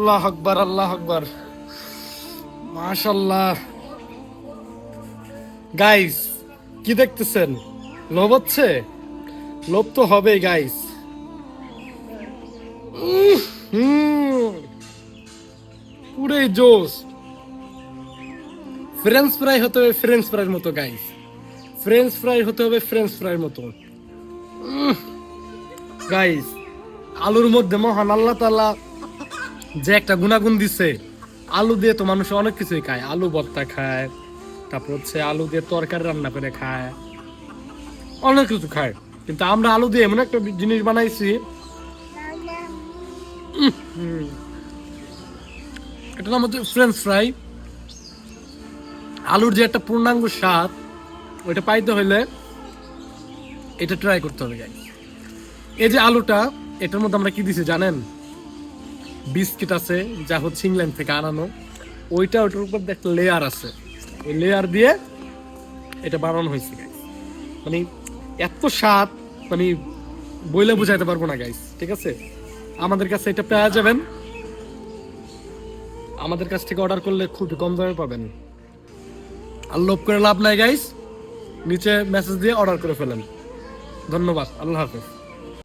আল্লাহ আকবার, আল্লাহ আকবার, মাশাআল্লাহ। গাইস কি দেখতেছেন? লোভ হচ্ছে? লোভ তো হবেই গাইস। পুরোই জোস। ফ্রেঞ্চ ফ্রাই হতে হবে ফ্রেঞ্চ ফ্রাইয়ের মতো গাইস, ফ্রেঞ্চ ফ্রাই হতে হবে ফ্রেঞ্চ ফ্রাইয়ের মতো গাইস। আলুর মধ্যে মহান আল্লাহ তাআলা যে একটা গুণাগুণ দিছে, আলু দিয়ে তো মানুষ অনেক কিছুই খায়, আলু ভর্তা খায়, তারপর হচ্ছে আলু দিয়ে তরকারি রান্না করে খায়, অনেক কিছু খায়। কিন্তু আমরা আলু দিয়ে এমন একটা জিনিস বানাইছি, এটার নাম হচ্ছে ফ্রেঞ্চ ফ্রাই। আলুর যে একটা পূর্ণাঙ্গ স্বাদ, ওইটা পাইতে হইলে এটা ট্রাই করতে হবে গাইস। এই যে আলুটা, এটার মধ্যে আমরা কি দিছি জানেন? বিস্কিট আছে, যা হচ্ছে ইংল্যান্ড থেকে আনানো। ওইটার উপর একটা লেয়ার আছে, ওই লেয়ার দিয়ে এটা বানানো হয়েছে গাইস। মানে এত স্বাদ, মানে বইলে বুঝাইতে পারবো না গাইস, ঠিক আছে? আমাদের কাছে এটা পেয়ে যাবেন, আমাদের কাছ থেকে অর্ডার করলে খুবই কম দামে পাবেন। আর লোভ করে লাভ নাই গাইস, নিচে মেসেজ দিয়ে অর্ডার করে ফেলেন। ধন্যবাদ, আল্লাহ হাফেজ।